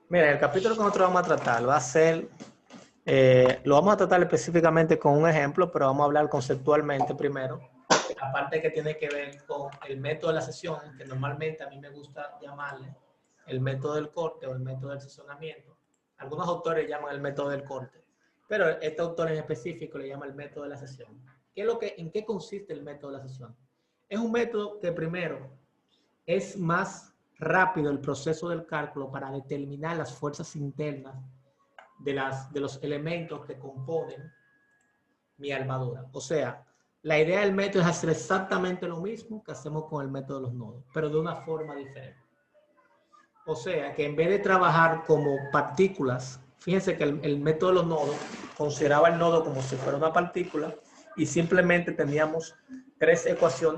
Mira, el capítulo que nosotros vamos a tratar va a ser, lo vamos a tratar específicamente con un ejemplo, pero vamos a hablar conceptualmente primero. La parte que tiene que ver con el método de la sesión, que normalmente a mí me gusta llamarle el método del corte o el método del sesionamiento. Algunos autores llaman el método del corte, pero este autor en específico le llama el método de la sesión. ¿En qué consiste el método de la sesión? Es un método que primero es más rápido el proceso del cálculo para determinar las fuerzas internas de los elementos que componen mi armadura. O sea, la idea del método es hacer exactamente lo mismo que hacemos con el método de los nodos, pero de una forma diferente. O sea, que en vez de trabajar como partículas, fíjense que el método de los nodos consideraba el nodo como si fuera una partícula y simplemente teníamos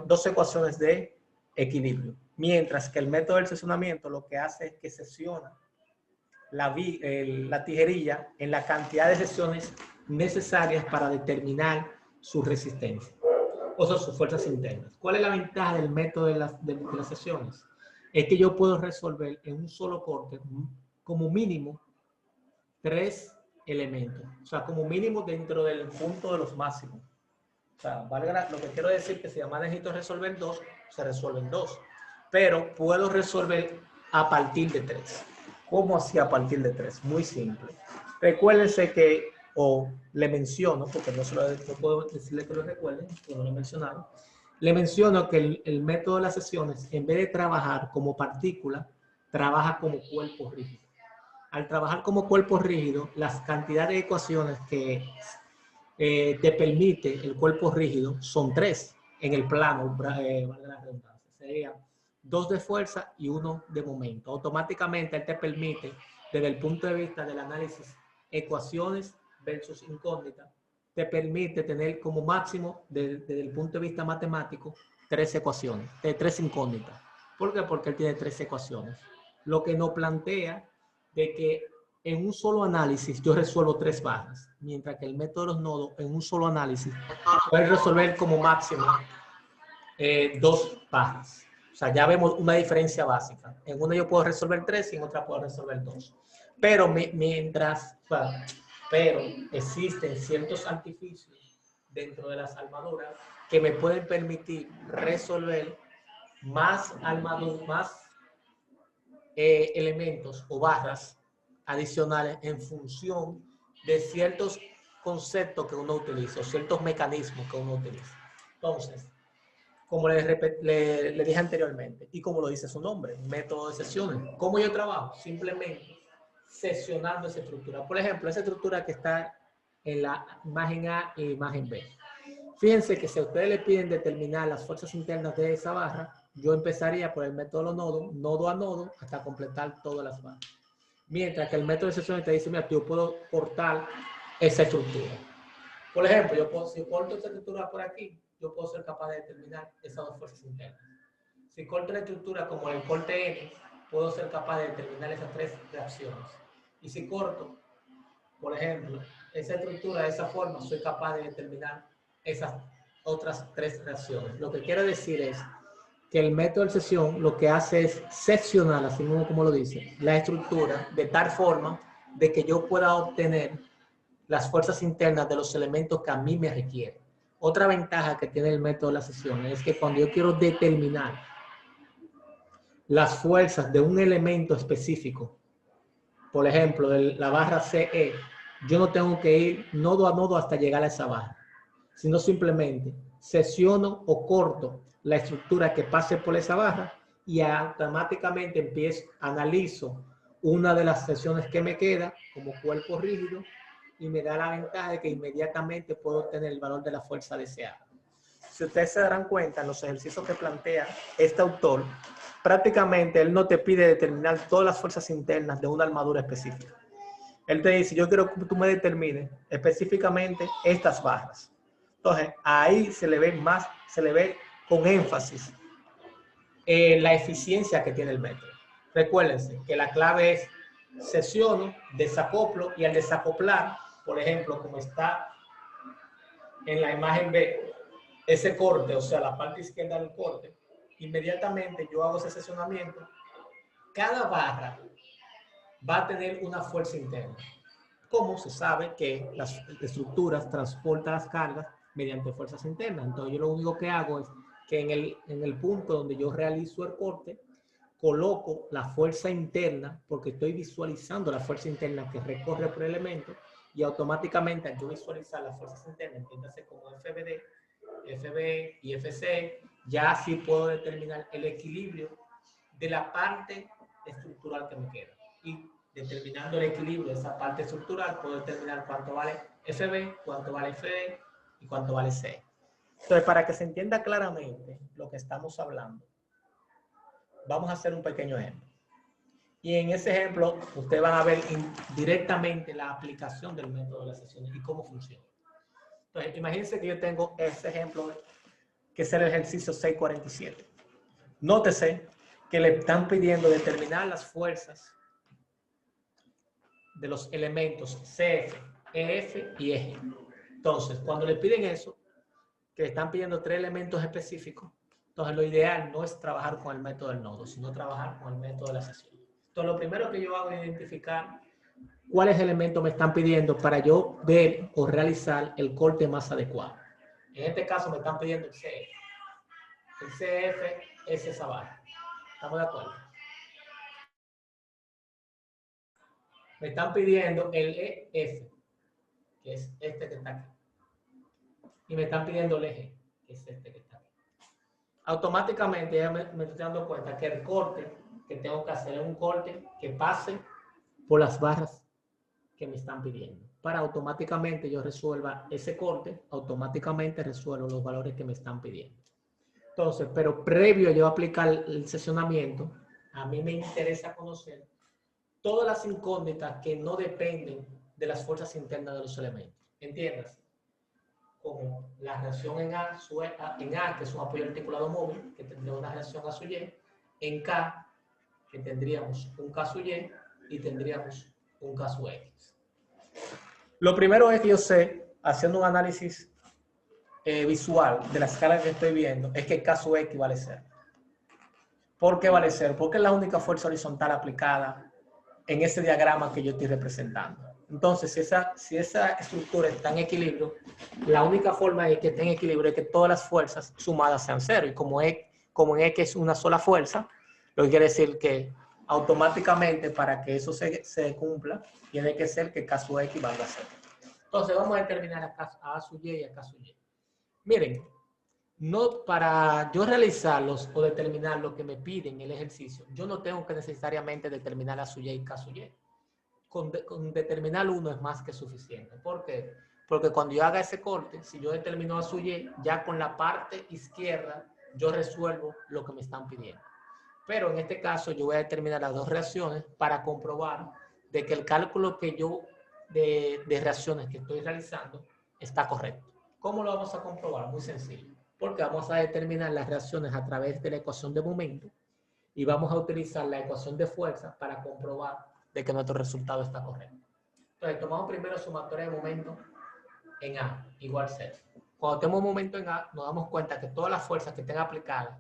dos ecuaciones de equilibrio. Mientras que el método del sesionamiento lo que hace es que sesiona la tijerilla en la cantidad de sesiones necesarias para determinar su resistencia, o sea, sus fuerzas internas. ¿Cuál es la ventaja del método de las sesiones? Es que yo puedo resolver en un solo corte, como mínimo, 3 elementos. O sea, como mínimo dentro del punto de los máximos. O sea, lo que quiero decir que si además necesito resolver 2, se resuelven 2. Pero puedo resolver a partir de 3. ¿Cómo así a partir de 3? Muy simple. Recuérdense que, o le menciono, porque no puedo decirle que lo recuerden, porque no lo he mencionado, le menciono que el método de las sesiones, en vez de trabajar como partícula, trabaja como cuerpo rígido. Al trabajar como cuerpo rígido, las cantidades de ecuaciones que te permite el cuerpo rígido son 3 en el plano, valga la redundancia. Sería 2 de fuerza y 1 de momento. Automáticamente él te permite, desde el punto de vista del análisis ecuaciones versus incógnitas, te permite tener como máximo, desde el punto de vista matemático, 3 ecuaciones, 3 incógnitas. ¿Por qué? Porque él tiene 3 ecuaciones. Lo que nos plantea de que en un solo análisis yo resuelvo 3 barras, mientras que el método de los nodos en un solo análisis puede resolver como máximo 2 barras. O sea, ya vemos una diferencia básica. En una yo puedo resolver 3 y en otra puedo resolver 2. Pero pero existen ciertos artificios dentro de las armaduras que me pueden permitir resolver más elementos o barras adicionales en función de ciertos conceptos que uno utiliza o ciertos mecanismos que uno utiliza. Entonces, como le dije anteriormente y como lo dice su nombre, método de sesiones. ¿Cómo yo trabajo? Simplemente sesionando esa estructura. Por ejemplo, esa estructura que está en la imagen A y imagen B. Fíjense que si a ustedes le piden determinar las fuerzas internas de esa barra, yo empezaría por el método de los nodos, nodo a nodo, hasta completar todas las barras. Mientras que el método de sesiones te dice, mira, yo puedo cortar esa estructura. Por ejemplo, si corto esta estructura por aquí, yo puedo ser capaz de determinar esas dos fuerzas internas. Si corto la estructura como el corte N, puedo ser capaz de determinar esas 3 reacciones. Y si corto, por ejemplo, esa estructura de esa forma, soy capaz de determinar esas otras 3 reacciones. Lo que quiero decir es que el método de sesión lo que hace es seccionar, así mismo como lo dice, la estructura de tal forma de que yo pueda obtener las fuerzas internas de los elementos que a mí me requieren. Otra ventaja que tiene el método de la sesión es que cuando yo quiero determinar las fuerzas de un elemento específico, por ejemplo, la barra CE, yo no tengo que ir nodo a nodo hasta llegar a esa barra, sino simplemente sesiono o corto la estructura que pase por esa barra y automáticamente analizo una de las sesiones que me queda como cuerpo rígido y me da la ventaja de que inmediatamente puedo obtener el valor de la fuerza deseada. Si ustedes se darán cuenta en los ejercicios que plantea este autor, prácticamente él no te pide determinar todas las fuerzas internas de una armadura específica. Él te dice, yo quiero que tú me determines específicamente estas barras. Entonces, ahí se le ve con énfasis la eficiencia que tiene el método. Recuérdense que la clave es sesiono, desacoplo y al desacoplar, por ejemplo, como está en la imagen B, ese corte, o sea, la parte izquierda del corte, inmediatamente yo hago ese sesionamiento. Cada barra va a tener una fuerza interna. Como se sabe que las estructuras transportan las cargas mediante fuerzas internas. Entonces yo lo único que hago es que en el punto donde yo realizo el corte, coloco la fuerza interna porque estoy visualizando la fuerza interna que recorre por el elemento y automáticamente al yo visualizar las fuerzas internas, entiéndase como FBD, FB y FC, ya así puedo determinar el equilibrio de la parte estructural que me queda. Y determinando el equilibrio de esa parte estructural, puedo determinar cuánto vale FB, cuánto vale FD y cuánto vale C. Entonces, para que se entienda claramente lo que estamos hablando, vamos a hacer un pequeño ejemplo. Y en ese ejemplo, ustedes van a ver directamente la aplicación del método de las sesiones y cómo funciona. Entonces, imagínense que yo tengo ese ejemplo, que es el ejercicio 647. Nótese que le están pidiendo determinar las fuerzas de los elementos CF, EF y EG. Entonces, cuando le piden eso, que le están pidiendo 3 elementos específicos, entonces lo ideal no es trabajar con el método del nodo, sino trabajar con el método de la sesión. Entonces, lo primero que yo hago es identificar cuáles elementos me están pidiendo para yo ver o realizar el corte más adecuado. En este caso me están pidiendo el CF. El CF es esa barra. ¿Estamos de acuerdo? Me están pidiendo el EF, que es este que está aquí. Y me están pidiendo el eje, que es este que está aquí. Automáticamente ya me estoy dando cuenta que el corte que tengo que hacer es un corte que pase por las barras que me están pidiendo. Para automáticamente yo resuelva ese corte, automáticamente resuelvo los valores que me están pidiendo. Entonces, pero previo a yo aplicar el sesionamiento, a mí me interesa conocer todas las incógnitas que no dependen de las fuerzas internas de los elementos. ¿Entiendes? Como la reacción en A, que es un apoyo articulado móvil, que tendría una reacción A sub Y, en K, que tendríamos un K sub Y, y tendríamos un K sub X. Lo primero es que yo sé, haciendo un análisis visual de la escala que estoy viendo, es que K sub X vale 0. ¿Por qué vale 0? Porque es la única fuerza horizontal aplicada en ese diagrama que yo estoy representando. Entonces, si esa estructura está en equilibrio, la única forma de que esté en equilibrio es que todas las fuerzas sumadas sean 0. Y como en X es una sola fuerza, lo que quiere decir que automáticamente para que eso se cumpla, tiene que ser que K sub X valga 0. Entonces, vamos a determinar a A sub Y y a K sub Y. Miren, no para yo realizarlos o determinar lo que me piden en el ejercicio, yo no tengo que necesariamente determinar A sub Y y K sub Y. Con determinar uno es más que suficiente. ¿Por qué? Porque cuando yo haga ese corte, si yo determino A sub Y, ya con la parte izquierda yo resuelvo lo que me están pidiendo. Pero en este caso yo voy a determinar las dos reacciones para comprobar de que el cálculo que yo de reacciones que estoy realizando está correcto. ¿Cómo lo vamos a comprobar? Muy sencillo. Porque vamos a determinar las reacciones a través de la ecuación de momento y vamos a utilizar la ecuación de fuerza para comprobar de que nuestro resultado está correcto. Entonces, tomamos primero sumatoria de momento en A igual 0. Cuando tenemos momento en A, nos damos cuenta que todas las fuerzas que estén aplicadas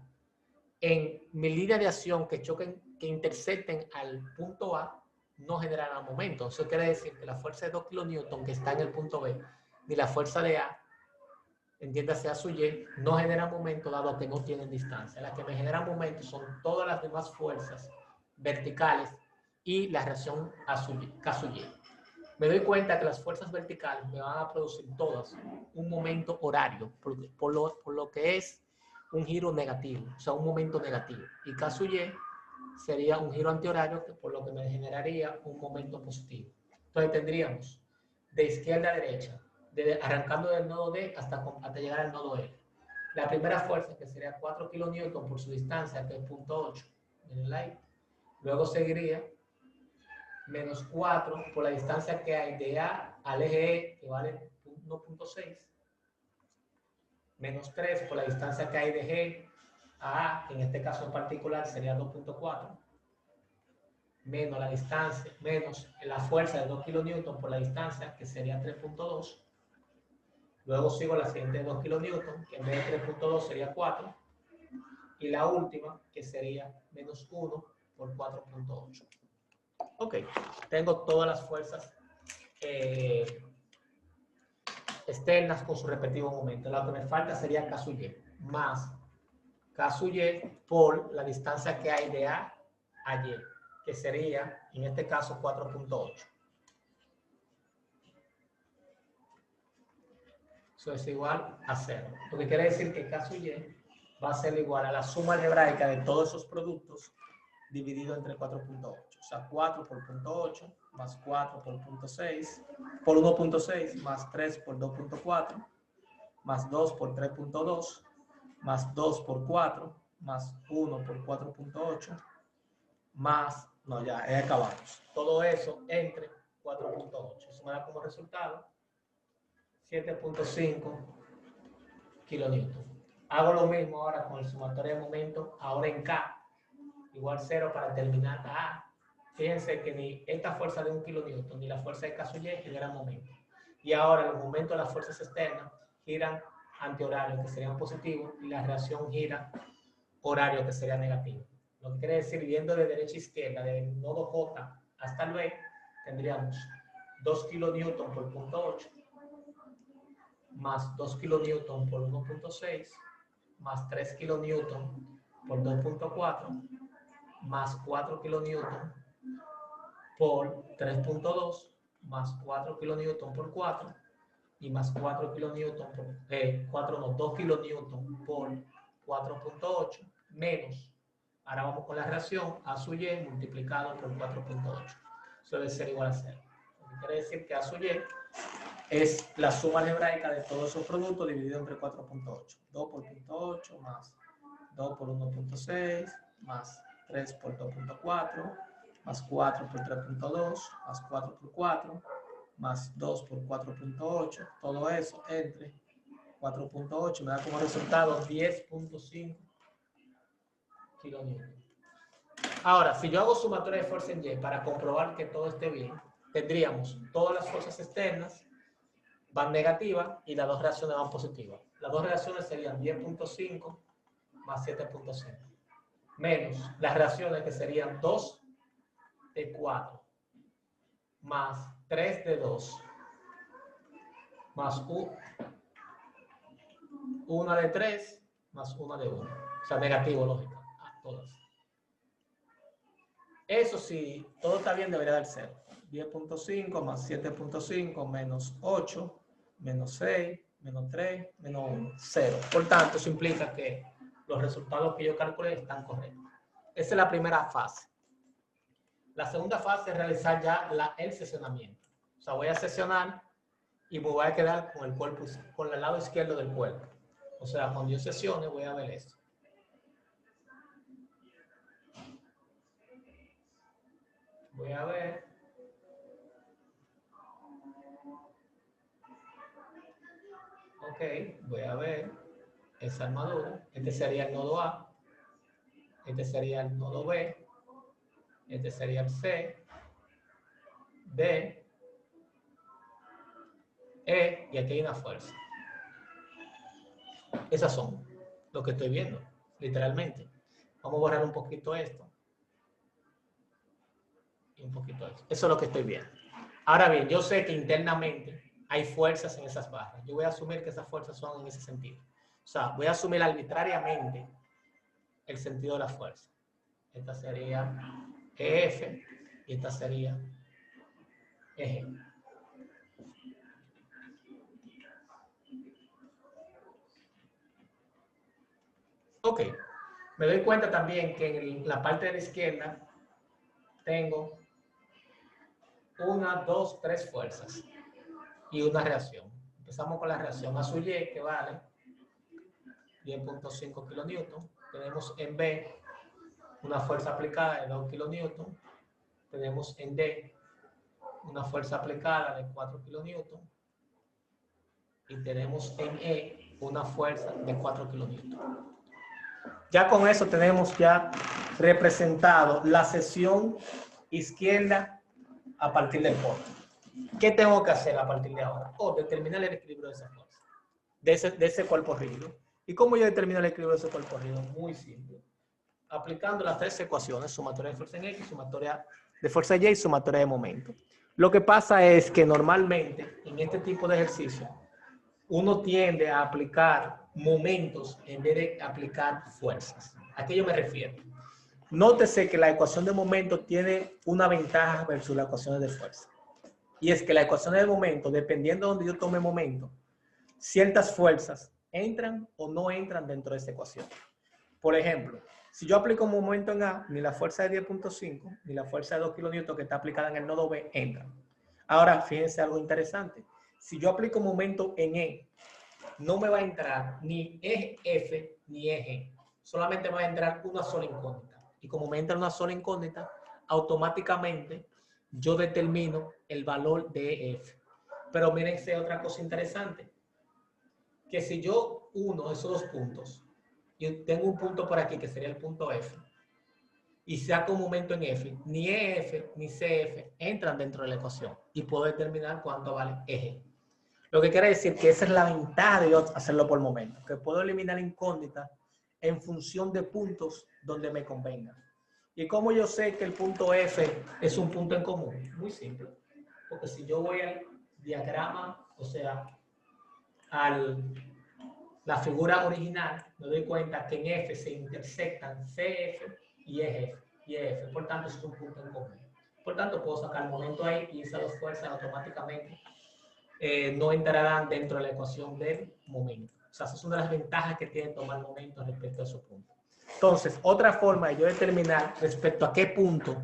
en mi línea de acción que choquen, que intersecten al punto A, no generarán momento. Eso quiere decir que la fuerza de 2 kN que está en el punto B, ni la fuerza de A, entiéndase A sub Y, no genera momento dado que no tienen distancia. Las que me generan momento son todas las demás fuerzas verticales y la reacción A sub Y, K sub Y. Me doy cuenta que las fuerzas verticales me van a producir todas un momento horario, por lo que es un giro negativo, o sea, un momento negativo. Y K sub Y sería un giro antihorario, por lo que me generaría un momento positivo. Entonces tendríamos de izquierda a derecha, arrancando del nodo D hasta llegar al nodo E. La primera fuerza, que sería 4 kN por su distancia, que es 0.8, miren ahí. Luego seguiría menos 4 por la distancia que hay de A al eje E, que vale 1.6. Menos 3 por la distancia que hay de G a A, que en este caso en particular sería 2.4. Menos la distancia, menos la fuerza de 2 kN por la distancia, que sería 3.2. Luego sigo la siguiente de 2 kN, que en vez de 3.2 sería 4. Y la última, que sería menos 1 por 4.8. Ok, tengo todas las fuerzas externas con su respectivo momento. Lo que me falta sería K sub Y, más K sub Y por la distancia que hay de A a Y, que sería, en este caso, 4.8. Eso es igual a 0. Lo que quiere decir que K sub Y va a ser igual a la suma algebraica de todos esos productos dividido entre 4.8. O sea, 4 por 0.8 más 4 por 0.6 por 1.6 más 3 por 2.4 más 2 por 3.2 más 2 por 4 más 1 por 4.8 más, no, ya acabamos. Todo eso entre 4.8. Eso me da como resultado 7.5 kilonewton. Hago lo mismo ahora con el sumatorio de momento, ahora en K, igual 0 para terminar A. Fíjense que ni esta fuerza de 1 kilonewton ni la fuerza de K sub Y generan momento. Y ahora los momentos de las fuerzas externas giran antihorarios, que serían positivos, y la reacción gira horario, que sería negativo. Lo que quiere decir, viendo de derecha a izquierda, del nodo J hasta el B, tendríamos 2 kilonewton por 0.8 más 2 kilonewton por 1.6 más 3 kilonewton por 2.4 más 4 kilonewton por 3.2 más 4 kilonewton por 4 y más 4 kilonewton por 2 kilonewton por 4.8 menos, ahora vamos con la reacción, A sub Y multiplicado por 4.8. Eso debe ser igual a 0. Lo que quiere decir que A sub Y es la suma algebraica de todos esos productos dividido entre 4.8. 2 por 0.8 más 2 por 1.6 más 3 por 2.4 más 4 por 3.2 más 4 por 4 más 2 por 4.8. Todo eso entre 4.8 me da como resultado 10.5 kilonewton. Ahora, si yo hago sumatoria de fuerza en Y para comprobar que todo esté bien, tendríamos todas las fuerzas externas van negativas y las dos reacciones van positivas. Las dos reacciones serían 10.5 más 7.5 menos las reacciones que serían 2 de 4 más 3 de 2 más 1 de 3 más 1 de 1. O sea, negativo, lógico, a todas. Eso sí, todo está bien, debería dar 0. 10.5 más 7.5 menos 8 menos 6 menos 3 menos 1, 0. Por tanto, eso implica que los resultados que yo calculé están correctos. Esa es la primera fase. La segunda fase es realizar ya el seccionamiento. O sea, voy a seccionar y me voy a quedar con el cuerpo, con el lado izquierdo del cuerpo. O sea, cuando yo seccione voy a ver esto. Voy a ver. Ok, voy a ver esa armadura. Este sería el nodo A. Este sería el nodo B. Este sería el C. D. E. Y aquí hay una fuerza. Esas son lo que estoy viendo, literalmente. Vamos a borrar un poquito esto. Y un poquito esto. Eso es lo que estoy viendo. Ahora bien, yo sé que internamente hay fuerzas en esas barras. Yo voy a asumir que esas fuerzas son en ese sentido. O sea, voy a asumir arbitrariamente el sentido de la fuerza. Esta sería EF y esta sería EG. Ok, me doy cuenta también que en la parte de la izquierda tengo 1, 2, 3 fuerzas y una reacción. Empezamos con la reacción A sub Y, que vale 10.5 kilonewton. Tenemos en B una fuerza aplicada de 2 kilonewton. Tenemos en D una fuerza aplicada de 4 kilonewton. Y tenemos en E una fuerza de 4 kilonewton. Ya con eso tenemos ya representado la sección izquierda a partir del corte. ¿Qué tengo que hacer a partir de ahora? Determinar el equilibrio de esa fuerza, de ese cuerpo rígido. ¿Y cómo yo determino el equilibrio de ese cuerpo rígido? Muy simple. Aplicando las tres ecuaciones, sumatoria de fuerza en X, sumatoria de fuerza Y sumatoria de momento. Lo que pasa es que normalmente en este tipo de ejercicio uno tiende a aplicar momentos en vez de aplicar fuerzas. ¿A qué yo me refiero? Nótese que la ecuación de momento tiene una ventaja versus las ecuaciones de fuerza. Y es que la ecuación de momento, dependiendo de donde yo tome momento, ciertas fuerzas entran o no entran dentro de esa ecuación. Por ejemplo, si yo aplico un momento en A, ni la fuerza de 10.5 ni la fuerza de 2 kN que está aplicada en el nodo B entran. Ahora, fíjense algo interesante. Si yo aplico un momento en E, no me va a entrar ni eje F ni eje G. Solamente me va a entrar una sola incógnita. Y como me entra una sola incógnita, automáticamente yo determino el valor de EF. Pero mírense otra cosa interesante. Que si yo uno esos dos puntos, y tengo un punto por aquí que sería el punto F, y saco un momento en F, ni EF ni CF entran dentro de la ecuación y puedo determinar cuánto vale eje. Lo que quiere decir que esa es la ventaja de yo hacerlo por momento, que puedo eliminar incógnitas en función de puntos donde me convenga. ¿Y cómo yo sé que el punto F es un punto en común? Muy simple. Porque si yo voy al diagrama, o sea, la figura original, me doy cuenta que en F se intersectan CF y EF. Por tanto, es un punto en común. Por tanto, puedo sacar el momento ahí y esas dos fuerzas automáticamente no entrarán dentro de la ecuación del momento. O sea, esa es una de las ventajas que tiene tomar momento respecto a esos puntos. Entonces, otra forma de yo determinar respecto a qué punto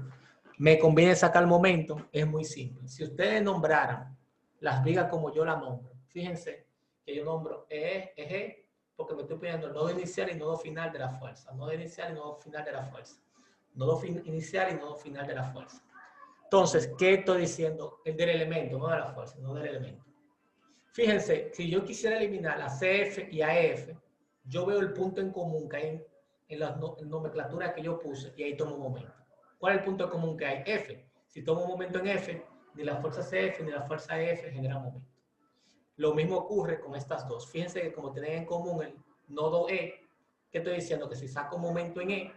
me conviene sacar el momento es muy simple. Si ustedes nombraran las vigas como yo las nombro, fíjense que yo nombro EG porque me estoy pidiendo el nodo inicial y nodo final de la fuerza. Nodo inicial y nodo final de la fuerza. Nodo inicial y nodo final de la fuerza. Entonces, ¿qué estoy diciendo? El del elemento, no de la fuerza, no del elemento. Fíjense, si yo quisiera eliminar a CF y a EF, yo veo el punto en común que hay en la nomenclatura que yo puse y ahí tomo un momento. ¿Cuál es el punto en común que hay? F. Si tomo un momento en F, ni la fuerza CF ni la fuerza EF generan momento. Lo mismo ocurre con estas dos. Fíjense que como tienen en común el nodo E, ¿qué estoy diciendo? Que si saco un momento en E,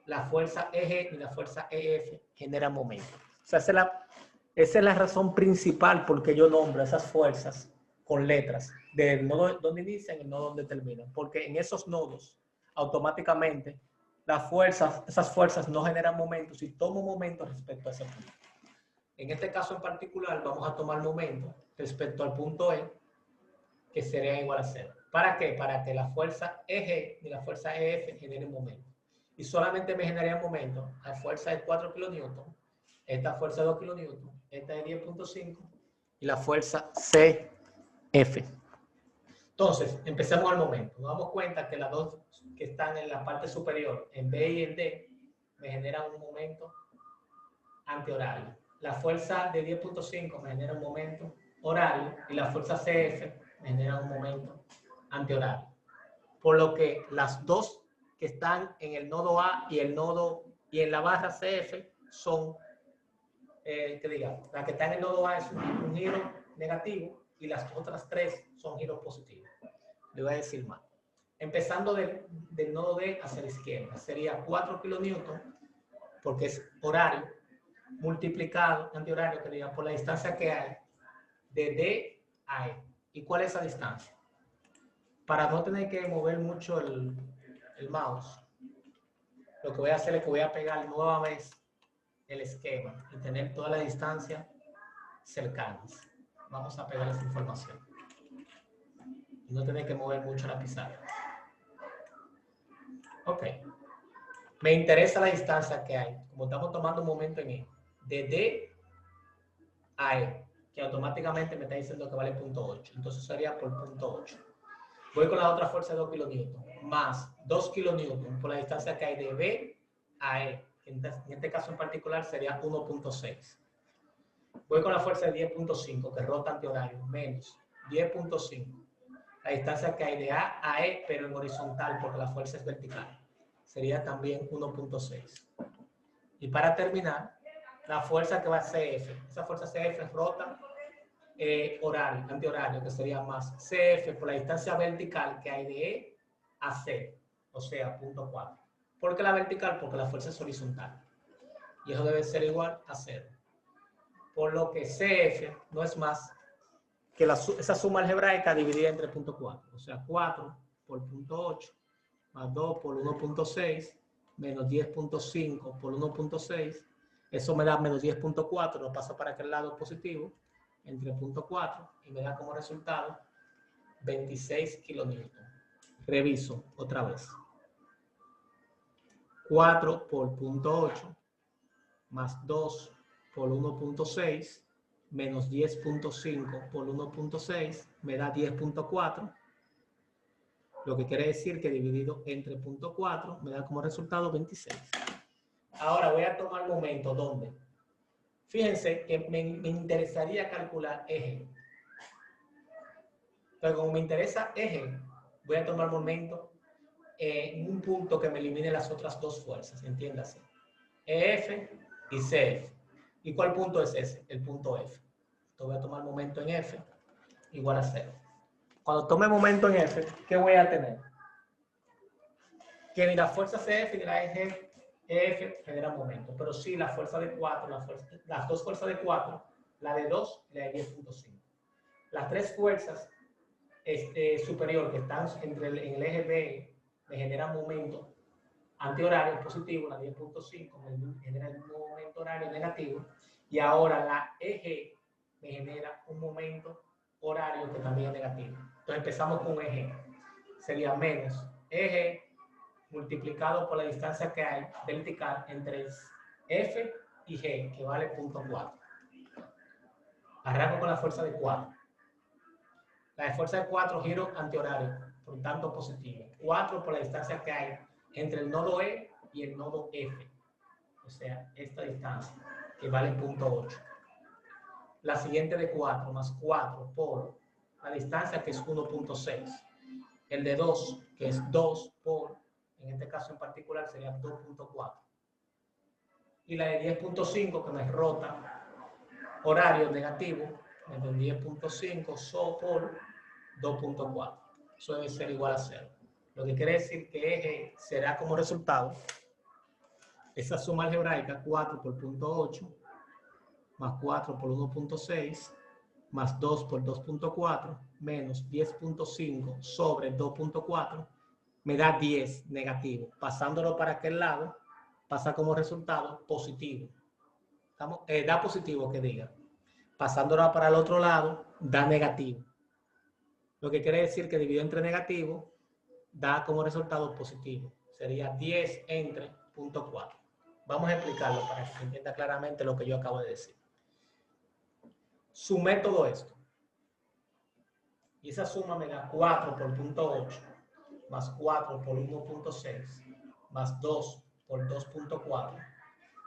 la fuerza EG y la fuerza EF generan momento. O sea, esa es la razón principal por que yo nombro esas fuerzas con letras del nodo donde inician y el nodo donde terminan. Porque en esos nodos, automáticamente, esas fuerzas no generan momentos y tomo momentos respecto a ese punto. En este caso en particular, vamos a tomar momento respecto al punto E, que sería igual a 0. ¿Para qué? Para que la fuerza EG y la fuerza EF generen momento. Y solamente me generarían momento a fuerza de 4 kN, esta fuerza de 2 kN, esta de 10.5 y la fuerza CF. Entonces, empecemos al momento. Nos damos cuenta que las dos que están en la parte superior, en B y en D, me generan un momento antihorario. La fuerza de 10.5 me genera un momento horario y la fuerza CF me genera un momento antihorario. Por lo que las dos que están en el nodo A y en la barra CF son, la que está en el nodo A es un giro negativo y las otras tres son giros positivos. Le voy a decir más. Empezando del nodo D hacia la izquierda, sería 4 kN porque es horario, multiplicado, antihorario, que diga, por la distancia que hay de D a E. ¿Y cuál es esa distancia? Para no tener que mover mucho el mouse, lo que voy a hacer es que voy a pegar nuevamente el esquema y tener toda la distancia cercanas. Vamos a pegar esa información. Y no tener que mover mucho la pizarra. Ok. Me interesa la distancia que hay. Como estamos tomando un momento en E, de D a E, que automáticamente me está diciendo que vale 0.8. Entonces sería por 0.8. Voy con la otra fuerza de 2 kN, más 2 kN por la distancia que hay de B a E, que en este caso en particular sería 1.6. Voy con la fuerza de 10.5, que rota antihorario, menos 10.5. La distancia que hay de A a E, pero en horizontal, porque la fuerza es vertical, sería también 1.6. Y para terminar, la fuerza que va a CF. Esa fuerza CF rota horario, antihorario, que sería más CF por la distancia vertical que hay de E a C, o sea, 0.4. ¿Por qué la vertical? Porque la fuerza es horizontal. y eso debe ser igual a 0. Por lo que CF no es más que esa suma algebraica dividida entre punto 4. O sea, 4 por punto 8 más 2 por 1.6 menos 10.5 por 1.6. Eso me da menos 10.4, lo paso para aquel lado positivo, entre punto 4, y me da como resultado 26 kilonewton. Reviso otra vez. 4 por punto 8 más 2 por 1.6 menos 10.5 por 1.6 me da 10.4, lo que quiere decir que dividido entre punto 4 me da como resultado 26. Ahora voy a tomar momento donde, fíjense que me interesaría calcular eje, pero como me interesa eje, voy a tomar momento en un punto que me elimine las otras dos fuerzas, entiéndase, EF y CF. ¿Y cuál punto es ese? El punto F. Entonces voy a tomar momento en F igual a 0. Cuando tome momento en F, ¿qué voy a tener? Que ni la fuerza CF ni la eje EF generan momento, pero sí la fuerza de 4, las dos fuerzas de 4, la de 2 y la de 10.5. Las tres fuerzas superior que están en el eje B me generan momento antihorario positivo, la 10.5 me genera un momento horario negativo, y ahora la eje me genera un momento horario que también es negativo. Entonces empezamos con eje, sería menos eje multiplicado por la distancia que hay vertical entre F y G, que vale 0.4. Arranco con la fuerza de 4. La de fuerza de 4, giro antihorario, por tanto positivo. 4 por la distancia que hay entre el nodo E y el nodo F. O sea, esta distancia, que vale 0.8. La siguiente de 4 más 4 por la distancia, que es 1.6. El de 2, que es 2 por, en este caso en particular, sería 2.4. Y la de 10.5, que me rota horario negativo, entre 10.5 por 2.4. Eso debe ser igual a 0. Lo que quiere decir que eje será como resultado esa suma algebraica, 4 por 0.8 más 4 por 1.6 más 2 por 2.4 menos 10.5 sobre 2.4 me da 10 negativo. Pasándolo para aquel lado, pasa como resultado positivo. Da positivo, que diga. Pasándolo para el otro lado, da negativo. Lo que quiere decir que dividido entre negativo, da como resultado positivo. Sería 10 entre 0.4. Vamos a explicarlo para que se entienda claramente lo que yo acabo de decir. Sumé todo esto. Y esa suma me da 4 por 0.8 más 4 por 1.6 más 2 por 2.4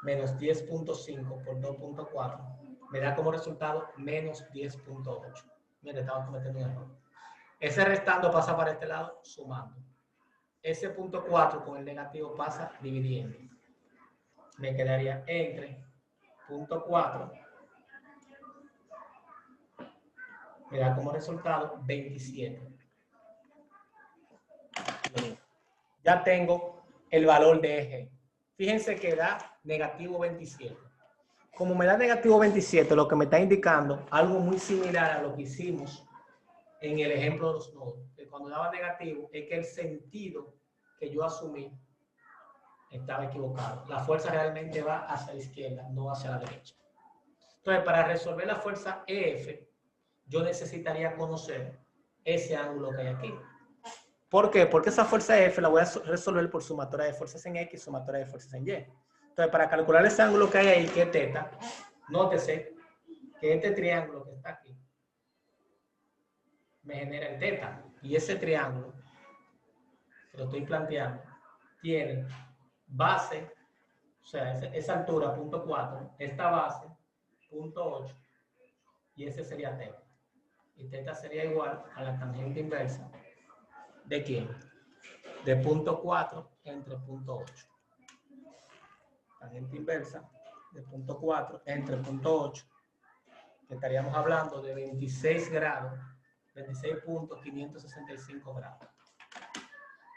menos 10.5 por 2.4 me da como resultado menos 10.8. Mire, estaba cometiendo un error. Ese restando pasa para este lado sumando. Ese punto 4 con el negativo pasa dividiendo. Me quedaría entre punto 4, me da como resultado 27. Ya tengo el valor de eje. Fíjense que da negativo 27. Como me da negativo 27, lo que me está indicando algo muy similar a lo que hicimos en el ejemplo de los nodos. Que cuando daba negativo es que el sentido que yo asumí estaba equivocado. La fuerza realmente va hacia la izquierda, no hacia la derecha. Entonces, para resolver la fuerza EF, yo necesitaría conocer ese ángulo que hay aquí. ¿Por qué? Porque esa fuerza F la voy a resolver por sumatoria de fuerzas en X y sumatoria de fuerzas en Y. Entonces, para calcular ese ángulo que hay ahí, que es teta, nótese que este triángulo que está aquí me genera el teta. Y ese triángulo, que lo estoy planteando, tiene base, o sea, esa altura, punto 4, esta base, punto 8, y ese sería teta. Y teta sería igual a la tangente inversa. ¿De quién? De punto 4 entre punto 8. Tangente inversa de punto 4 entre punto 8, que estaríamos hablando de 26 grados, 26.565 grados.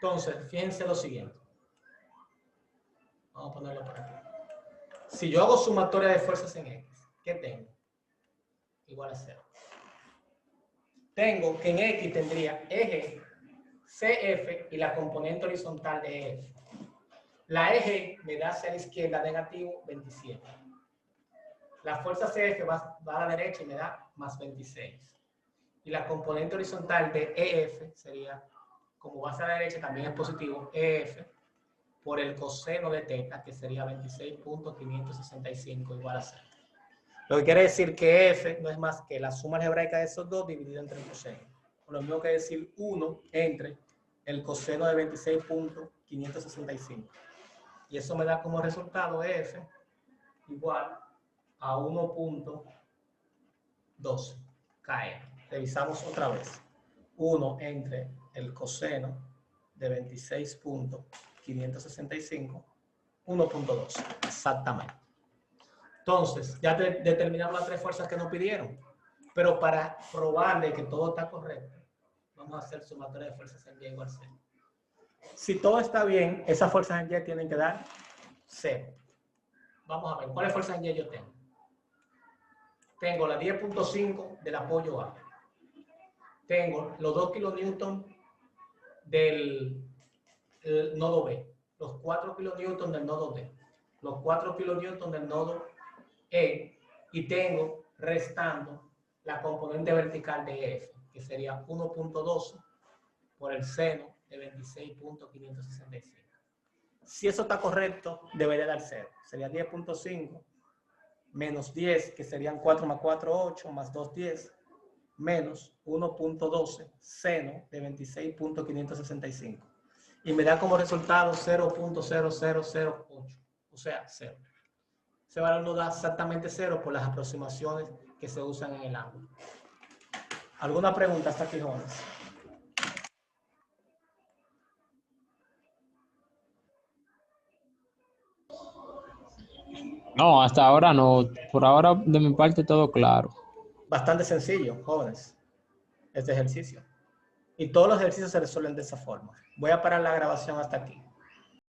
Entonces, fíjense lo siguiente. Vamos a ponerlo por aquí. Si yo hago sumatoria de fuerzas en X, ¿qué tengo? Igual a 0. Tengo que en X tendría eje CF y la componente horizontal de EF. La eje me da hacia la izquierda negativo 27. La fuerza CF va a la derecha y me da más 26. Y la componente horizontal de EF sería, como va hacia la derecha, también es positivo, EF por el coseno de teta, que sería 26.565 igual a 0. Lo que quiere decir que F no es más que la suma algebraica de esos dos dividido entre el coseno. Lo mismo que decir 1 entre el coseno de 26.565. Y eso me da como resultado F igual a 1.12. Cae. Revisamos otra vez. 1 entre el coseno de 26.565, 1.12. Exactamente. Entonces, ya determinamos las tres fuerzas que nos pidieron. Pero para probarle que todo está correcto, vamos a hacer sumatoria de fuerzas en Y igual a 0. Si todo está bien, esas fuerzas en Y tienen que dar 0. Vamos a ver, ¿cuáles fuerzas en Y yo tengo? Tengo la 10.5 del apoyo A. Tengo los 2 kilonewton del nodo B. Los 4 kilonewton del nodo D. Los 4 kilonewton del nodo E. Y tengo restando la componente vertical de F, que sería 1.12 por el seno de 26.565. Si eso está correcto, debería dar 0. Sería 10.5 menos 10, que serían 4 más 4, 8, más 2, 10, menos 1.12 seno de 26.565. Y me da como resultado 0.0008, o sea, 0. Ese valor nos da exactamente 0 por las aproximaciones que se usan en el ángulo. ¿Alguna pregunta hasta aquí, jóvenes? No, hasta ahora no. Por ahora, de mi parte, todo claro. Bastante sencillo, jóvenes, este ejercicio. Y todos los ejercicios se resuelven de esa forma. Voy a parar la grabación hasta aquí.